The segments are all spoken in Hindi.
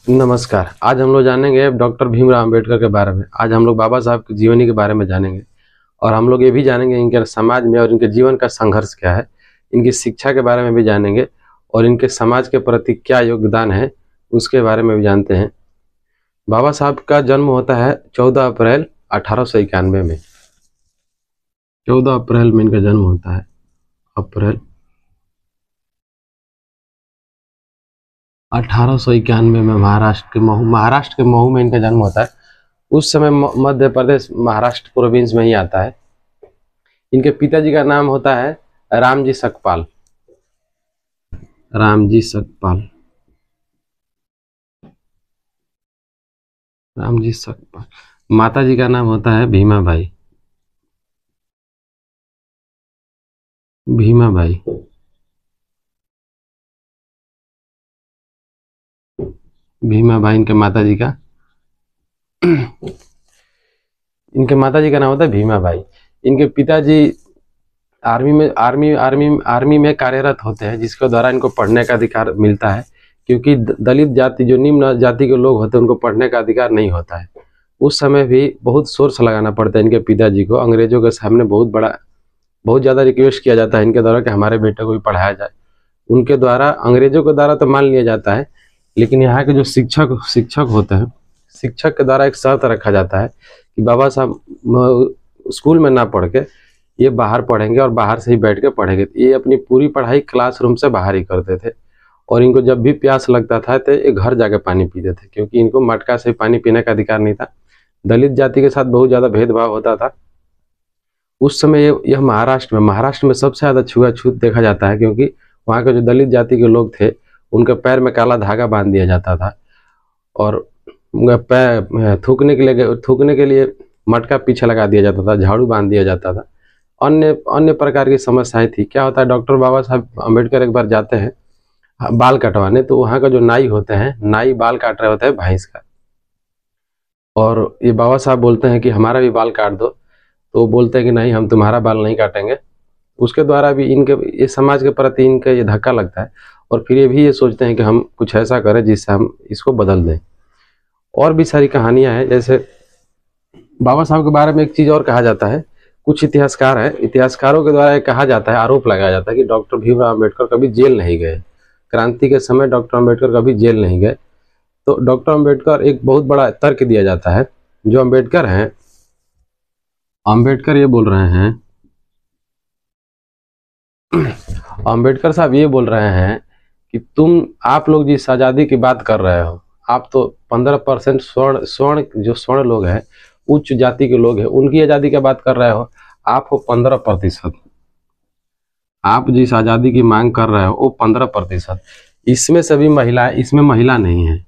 नमस्कार। आज हम लोग जानेंगे डॉक्टर भीमराव अंबेडकर के बारे में। आज हम लोग बाबा साहब की जीवनी के बारे में जानेंगे और हम लोग ये भी जानेंगे इनके समाज में और इनके जीवन का संघर्ष क्या है। इनकी शिक्षा के बारे में भी जानेंगे और इनके समाज के प्रति क्या योगदान है उसके बारे में भी जानते हैं। बाबा साहब का जन्म होता है 14 अप्रैल 1891 में। 14 अप्रैल में इनका जन्म होता है। अप्रैल 1891 में महाराष्ट्र के महू में इनका जन्म होता है। उस समय मध्य प्रदेश महाराष्ट्र प्रोविंस में ही आता है। इनके पिताजी का नाम होता है रामजी सकपाल। रामजी सकपाल। रामजी सकपाल। माता जी का नाम होता है भीमाबाई। भीमाबाई। भीमाबाई इनके माता जी का नाम होता है भीमाबाई। इनके पिताजी आर्मी में कार्यरत होते हैं, जिसके द्वारा इनको पढ़ने का अधिकार मिलता है, क्योंकि दलित जाति जो निम्न जाति के लोग होते हैं उनको पढ़ने का अधिकार नहीं होता है। उस समय भी बहुत सोर्स लगाना पड़ता है इनके पिताजी को। अंग्रेजों के सामने बहुत ज़्यादा रिक्वेस्ट किया जाता है इनके द्वारा कि हमारे बेटे को भी पढ़ाया जाए। उनके द्वारा, अंग्रेजों के द्वारा तो मान लिया जाता है, लेकिन यहाँ के जो शिक्षक होते हैं, शिक्षक के द्वारा एक शर्त रखा जाता है कि बाबा साहब स्कूल में ना पढ़ के ये बाहर पढ़ेंगे और बाहर से ही बैठ के पढ़ेंगे। ये अपनी पूरी पढ़ाई क्लासरूम से बाहर ही करते थे और इनको जब भी प्यास लगता था तो ये घर जाके पानी पीते थे, क्योंकि इनको मटका से पानी पीने का अधिकार नहीं था। दलित जाति के साथ बहुत ज़्यादा भेदभाव होता था उस समय। यह महाराष्ट्र में सबसे ज़्यादा छुआछूत देखा जाता है, क्योंकि वहाँ के जो दलित जाति के लोग थे उनके पैर में काला धागा बांध दिया जाता था और पैर थूकने के लिए मटका पीछे लगा दिया जाता था, झाड़ू बांध दिया जाता था। अन्य प्रकार की समस्याएं थी। क्या होता है, डॉक्टर बाबा साहब अम्बेडकर एक बार जाते हैं बाल कटवाने, तो वहाँ का जो नाई होते हैं, नाई बाल काट रहे होते हैं भैंस का, और ये बाबा साहब बोलते हैं कि हमारा भी बाल काट दो, तो वो बोलते हैं कि नहीं, हम तुम्हारा बाल नहीं काटेंगे। उसके द्वारा भी ये समाज के प्रति इनका ये धक्का लगता है और फिर ये सोचते हैं कि हम कुछ ऐसा करें जिससे हम इसको बदल दें। और भी सारी कहानियां हैं। जैसे बाबा साहब के बारे में एक चीज़ और कहा जाता है, कुछ इतिहासकार हैं, इतिहासकारों के द्वारा कहा जाता है, आरोप लगाया जाता है कि डॉक्टर भीमराव अम्बेडकर कभी जेल नहीं गए। क्रांति के समय डॉक्टर अम्बेडकर कभी जेल नहीं गए। तो डॉक्टर अम्बेडकर, एक बहुत बड़ा तर्क दिया जाता है, जो अम्बेडकर हैं, अम्बेडकर ये बोल रहे हैं, अम्बेडकर साहब ये बोल रहे हैं कि आप लोग जिस आज़ादी की बात कर रहे हो, आप तो 15% स्वर्ण लोग हैं, उच्च जाति के लोग हैं, उनकी आज़ादी की बात कर रहे हो। आप हो 15%। आप जिस आज़ादी की मांग कर रहे हो वो 15%। इसमें सभी महिला, इसमें महिला नहीं है,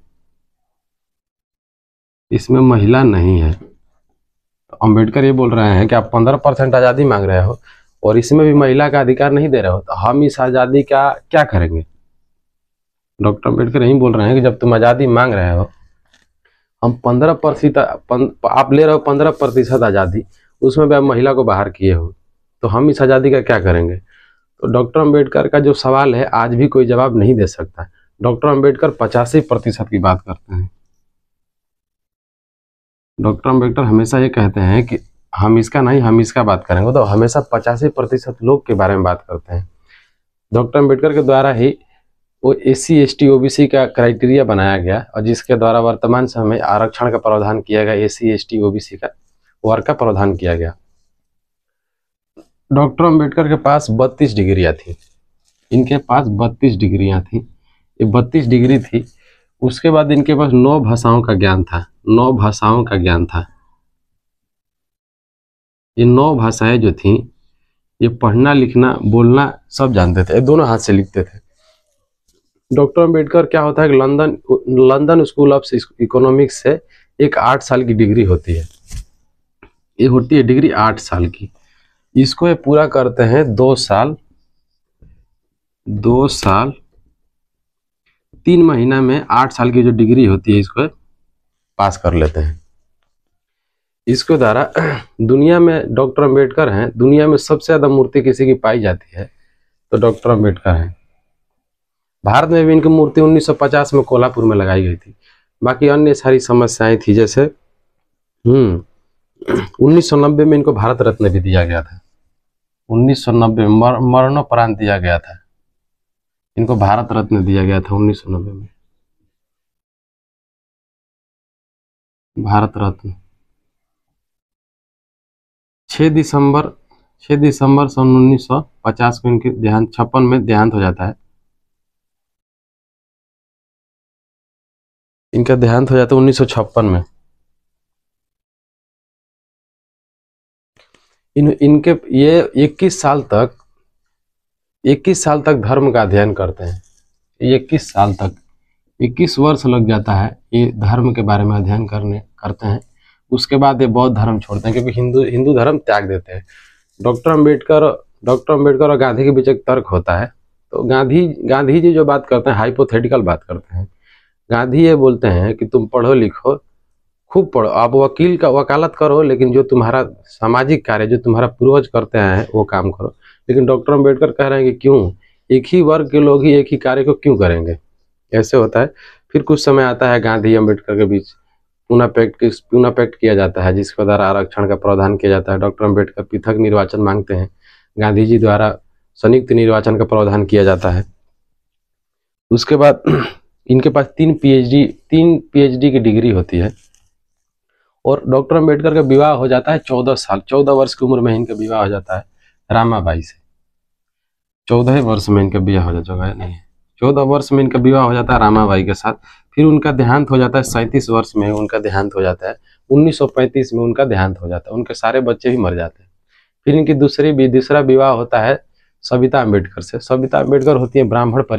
इसमें महिला नहीं है। तो अम्बेडकर ये बोल रहे हैं कि आप 15% आज़ादी मांग रहे हो और इसमें भी महिला का अधिकार नहीं दे रहे हो, तो हम इस आज़ादी का क्या करेंगे। डॉक्टर अम्बेडकर यही बोल रहे हैं कि जब तुम आज़ादी मांग रहे हो, हम 15%, आप ले रहे हो 15% आज़ादी, उसमें भी आप महिला को बाहर किए हो, तो हम इस आज़ादी का क्या करेंगे। तो डॉक्टर अम्बेडकर का जो सवाल है आज भी कोई जवाब नहीं दे सकता। डॉक्टर अम्बेडकर 85% की बात करते हैं। डॉक्टर अम्बेडकर हमेशा ये कहते हैं कि हम इसका नहीं, हम इसका बात करेंगे, तो हमेशा 85% लोग के बारे में बात करते हैं। डॉक्टर अम्बेडकर के द्वारा ही वो SC ST OBC का क्राइटेरिया बनाया गया और जिसके द्वारा वर्तमान समय में आरक्षण का प्रावधान किया गया। SC ST OBC का वर्ग का प्रावधान किया गया। डॉक्टर अम्बेडकर के पास 32 डिग्रियाँ थी। इनके पास 32 डिग्रियाँ थी। ये 32 डिग्री थी। उसके बाद इनके पास 9 भाषाओं का ज्ञान था। 9 भाषाओं का ज्ञान था। ये 9 भाषाएं जो थी, ये पढ़ना, लिखना, बोलना सब जानते थे, दोनों हाथ से लिखते थे। डॉक्टर अम्बेडकर क्या होता है कि लंदन स्कूल ऑफ इकोनॉमिक्स से एक 8 साल की डिग्री होती है। ये होती है डिग्री 8 साल की। इसको ये पूरा करते हैं 2 साल 3 महीना में 8 साल की जो डिग्री होती है इसको पास कर लेते हैं। इसके द्वारा दुनिया में डॉक्टर अम्बेडकर हैं, दुनिया में सबसे ज़्यादा मूर्ति किसी की पाई जाती है तो डॉक्टर अम्बेडकर हैं। भारत में भी इनकी मूर्ति 1950 में कोल्हापुर में लगाई गई थी। बाकी अन्य सारी समस्याएं थी, जैसे 1990 में इनको भारत रत्न भी दिया गया था। 1990 में मरणोपरांत दिया गया था, इनको भारत रत्न दिया गया था 1990 में, भारत रत्न। 6 दिसंबर सन 1950 को इनके देहांत, 56 में देहांत हो जाता है। इनका देहांत हो जाता है 1956 में। इनके ये 21 साल तक धर्म का अध्ययन करते हैं। 21 साल तक, 21 वर्ष लग जाता है ये धर्म के बारे में अध्ययन करते हैं। उसके बाद ये बौद्ध धर्म छोड़ते हैं, क्योंकि हिंदू धर्म त्याग देते हैं। डॉक्टर अंबेडकर और गांधी के बीच एक तर्क होता है। तो गांधी जी जो बात करते हैं, हाइपोथेटिकल बात करते हैं। गांधी ये बोलते हैं कि तुम पढ़ो लिखो, खूब पढ़ो, आप वकील का वकालत करो, लेकिन जो तुम्हारा सामाजिक कार्य, जो तुम्हारा पूर्वज करते हैं वो काम करो। लेकिन डॉक्टर अंबेडकर कह रहे हैं कि क्यों, एक ही वर्ग के लोग ही एक ही कार्य को क्यों करेंगे, ऐसे होता है। फिर कुछ समय आता है, गांधी अंबेडकर के बीच पुनः पैक्ट किया जाता है, जिसके द्वारा आरक्षण का प्रावधान किया जाता है। डॉक्टर अंबेडकर पृथक निर्वाचन मांगते हैं, गांधी जी द्वारा संयुक्त निर्वाचन का प्रावधान किया जाता है। उसके बाद इनके पास 3 पीएचडी की डिग्री होती है। और डॉक्टर अंबेडकर का विवाह हो जाता है 14 वर्ष की उम्र में इनका विवाह हो जाता है रामाबाई से। 14 वर्ष में इनका विवाह हो जाता है, नहीं 14 वर्ष में इनका विवाह हो जाता है रामाबाई के साथ। फिर उनका देहांत हो जाता है 37 वर्ष में, उनका देहांत हो जाता है 1935 में, उनका देहांत हो जाता है। उनके सारे बच्चे भी मर जाते हैं। फिर इनकी दूसरा विवाह होता है सविता अम्बेडकर से। सविता अम्बेडकर होती है ब्राह्मण परिवार